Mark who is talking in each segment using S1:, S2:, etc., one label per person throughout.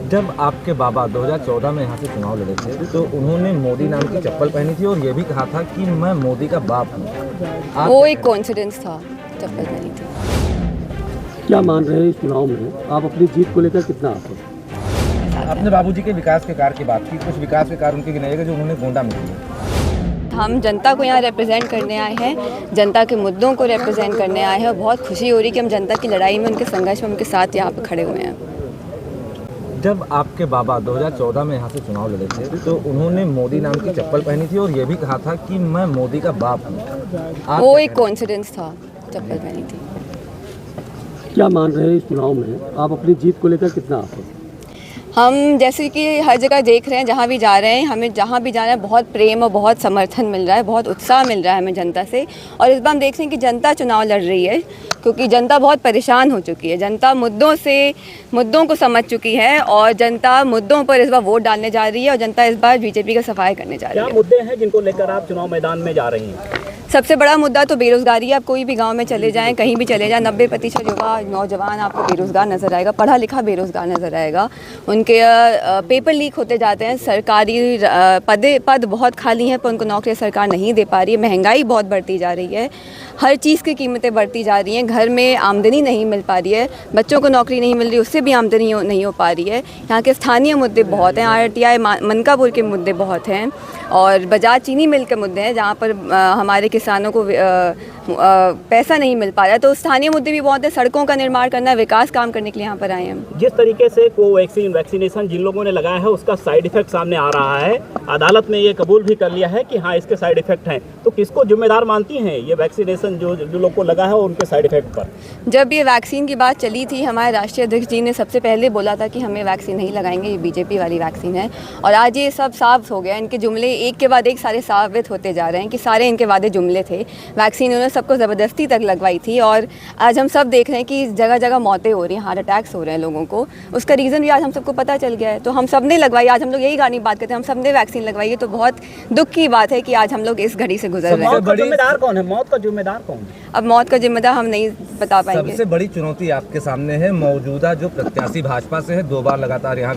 S1: जब आपके बाबा 2014 में यहाँ से चुनाव लड़े थे तो उन्होंने मोदी नाम की चप्पल पहनी थी और ये भी कहा था कि मैं मोदी का बाप हूँ।
S2: वो एक कोइंसिडेंस था, चप्पल पहनी थी।
S3: क्या मान रहे हैं इस चुनाव में आप अपनी जीत को लेकर कितना आते हैं?
S1: अपने बाबूजी के विकास के कार्य की बात की, कुछ विकास के कार्य उनके गिनाइएगा जो उन्होंने गोंडा में किए।
S2: हम जनता को यहाँ रिप्रेजेंट करने आए हैं, जनता के मुद्दों को रिप्रेजेंट करने आए हैं और बहुत खुशी हो रही है कि हम जनता की लड़ाई में, उनके संघर्ष में उनके साथ यहाँ पे खड़े हुए हैं।
S1: जब आपके बाबा 2014 में यहाँ से चुनाव लड़े थे तो उन्होंने मोदी नाम की चप्पल पहनी थी और ये भी कहा था कि मैं मोदी का बाप हूँ।
S2: वो एक कोइंसिडेंस था, चप्पल पहनी थी।
S3: क्या मान रहे हैं इस चुनाव में आप अपनी जीत को लेकर कितना आते हैं?
S2: हम जैसे कि हर जगह देख रहे हैं, जहाँ भी जा रहे हैं, हमें जहाँ भी जाना है बहुत प्रेम और बहुत समर्थन मिल रहा है, बहुत उत्साह मिल रहा है हमें जनता से। और इस बार हम देख रहे हैं कि जनता चुनाव लड़ रही है क्योंकि जनता बहुत परेशान हो चुकी है। जनता मुद्दों को समझ चुकी है और जनता मुद्दों पर इस बार वोट डालने जा रही है और जनता इस बार बीजेपी का सफाई करने जा रही है।
S3: क्या मुद्दे हैं जिनको लेकर आप चुनाव मैदान में जा रही हैं?
S2: सबसे बड़ा मुद्दा तो बेरोजगारी है। आप कोई भी गांव में चले जाएं, कहीं भी चले जाएं, 90% युवा नौजवान आपको बेरोजगार नजर आएगा, पढ़ा लिखा बेरोजगार नजर आएगा। उनके पेपर लीक होते जाते हैं, सरकारी पद बहुत खाली हैं पर उनको नौकरी सरकार नहीं दे पा रही है। महंगाई बहुत बढ़ती जा रही है, हर चीज़ की कीमतें बढ़ती जा रही हैं, घर में आमदनी नहीं मिल पा रही है, बच्चों को नौकरी नहीं मिल रही, उससे भी आमदनी नहीं हो पा रही है। यहाँ के स्थानीय मुद्दे बहुत हैं, RTI मनकापुर के मुद्दे बहुत हैं और बजाज चीनी मिल के मुद्दे हैं जहाँ पर हमारे किसानों को पैसा नहीं मिल पा रहा है। तो स्थानीय मुद्दे भी बहुत हैं, सड़कों का निर्माण करना, विकास काम करने के लिए यहाँ पर आए हैं।
S4: जिस तरीके से वैक्सीनेशन जिन लोगों ने लगाया है उसका साइड इफेक्ट सामने आ रहा है, अदालत ने ये कबूल भी कर लिया है कि हाँ इसके साइड इफेक्ट हैं, तो किसको जिम्मेदार मानती हैं ये वैक्सीनेशन जो लोग को लगा है और उनके साइड इफेक्ट पर?
S2: जब ये वैक्सीन की बात चली थी, हमारे राष्ट्रीय अध्यक्ष जी ने सबसे पहले बोला था कि हमें वैक्सीन नहीं लगाएंगे, ये बीजेपी वाली वैक्सीन है। और आज ये सब साफ हो गया, इनके जुमले एक के बाद एक सारे साबित होते जा रहे हैं कि सारे इनके वादे जुमले थे। वैक्सीन उन्होंने सबको ज़बरदस्ती तक लगवाई थी और आज हम सब देख रहे हैं कि जगह जगह मौतें हो रही हैं, हार्ट अटैक्स हो रहे हैं लोगों को। उसका रीज़न भी आज हम सबको पता चल गया है। तो हम सब ने लगवाई, आज हम लोग यही गानी बात करते हैं, हम सब ने वैक्सीन लगवाई है। तो बहुत दुख की बात है कि आज हम लोग इस घड़ी से गुजर रहे हैं।
S4: मौत का जिम्मेदार कौन है? मौत का जिम्मेदार कौन है?
S2: अब मौत का जिम्मेदार हम नहीं बता पाएंगे।
S1: सबसे बड़ी चुनौती आपके सामने है, मौजूदा जो प्रत्याशी भाजपा से है, 2 बार लगातार यहाँ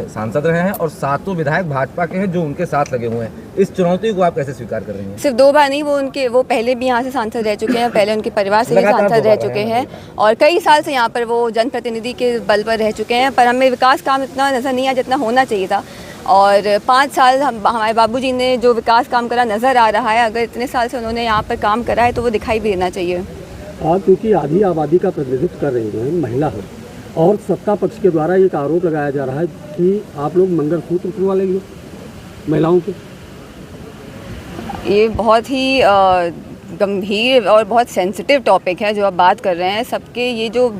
S1: सांसद रहे हैं और 7 विधायक भाजपा के हैं जो उनके साथ लगे हुए हैं। इस चुनौती को आप कैसे स्वीकार कर रही हैं?
S2: सिर्फ 2 बार नहीं, वो पहले भी यहाँ से सांसद रह चुके हैं, पहले उनके परिवार से ही सांसद रह चुके हैं और कई साल से यहाँ पर वो जनप्रतिनिधि के बल पर रह चुके हैं। पर हमें विकास काम इतना नज़र नहीं आया जितना होना चाहिए था। और 5 साल हमारे बाबूजी ने जो विकास काम करा नज़र आ रहा है। अगर इतने साल से उन्होंने यहाँ पर काम करा है तो वो दिखाई भी देना चाहिए।
S3: आप क्योंकि आधी आबादी का प्रतिनिधित्व कर रही हैं, महिला है, और सत्ता पक्ष के द्वारा एक आरोप लगाया जा रहा है कि आप लोग मंगलसूत्र खुलवा लेंगे महिलाओं के।
S2: ये बहुत ही गंभीर और बहुत सेंसिटिव टॉपिक है जो आप बात कर रहे हैं। सबके ये जो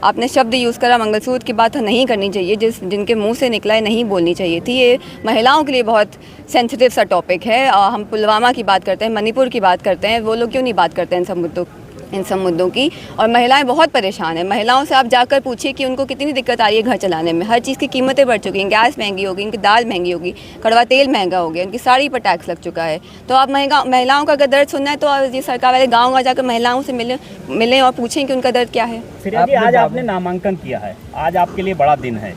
S2: आपने शब्द यूज़ करा मंगलसूत्र की बात नहीं करनी चाहिए, जिनके मुंह से निकला है नहीं बोलनी चाहिए थी। ये महिलाओं के लिए बहुत सेंसिटिव सा टॉपिक है। हम पुलवामा की बात करते हैं, मणिपुर की बात करते हैं, वो लोग क्यों नहीं बात करते हैं इन सब मुद्दों की। और महिलाएं बहुत परेशान हैं। महिलाओं से आप जाकर पूछिए कि उनको कितनी दिक्कत आ रही है घर चलाने में। हर चीज़ की कीमतें बढ़ चुकी हैं, गैस महंगी होगी, इनकी दाल महंगी होगी, कड़वा तेल महंगा हो गया, उनकी साड़ी पर टैक्स लग चुका है। तो आप महिलाओं का अगर दर्द सुनना है तो ये सरकार वाले गाँव जाकर महिलाओं से मिलें और पूछें कि उनका दर्द क्या है।
S4: फिर आज आपने नामांकन किया है, आज आपके लिए बड़ा दिन है,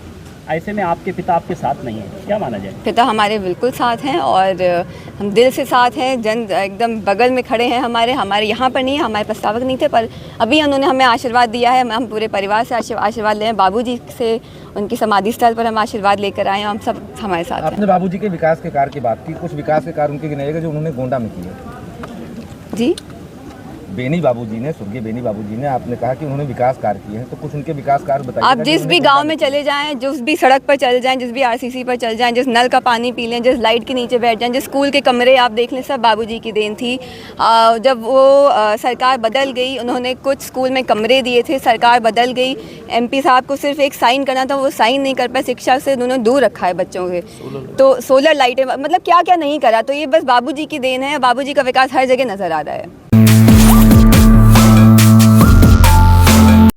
S4: ऐसे में आपके पिता आपके साथ नहीं है, क्या माना जाए?
S2: पिता हमारे बिल्कुल साथ हैं और हम दिल से साथ हैं, एकदम बगल में खड़े हैं। हमारे यहाँ पर नहीं है, हमारे प्रस्तावक नहीं थे, पर अभी उन्होंने हमें आशीर्वाद दिया है। हम पूरे परिवार से आशीर्वाद ले हैं, बाबूजी से उनकी समाधि स्थल पर हम आशीर्वाद लेकर आए हैं। हम सब हमारे साथ हैं।
S1: आपने बाबूजी के विकास के कार्य की बात की, कुछ विकास के कार्य उनके गिनाइएगा जो उन्होंने गोंडा में किए।
S2: जी,
S1: बेनी बाबूजी ने, स्वर्गीय बेनी बाबूजी ने, आपने कहा कि उन्होंने विकास कार्य किए हैं, तो कुछ उनके विकास कार्य बताइए।
S2: आप जिस भी गांव में चले जाएं, जिस भी सड़क पर चले जाएं, जिस भी RCC पर चल जाएं, जिस नल का पानी पी लें, जिस लाइट के नीचे बैठ जाएं, जिस स्कूल के कमरे आप देख लें, सब बाबूजी की देन थी। जब वो सरकार बदल गई, उन्होंने कुछ स्कूल में कमरे दिए थे, सरकार बदल गई, MP साहब को सिर्फ एक साइन करना था, वो साइन नहीं कर पाए, शिक्षा से उन्होंने दूर रखा है बच्चों के। तो सोलर लाइटें, मतलब क्या क्या नहीं करा। तो ये बस बाबूजी की देन है, बाबूजी का विकास हर जगह नज़र आ रहा है।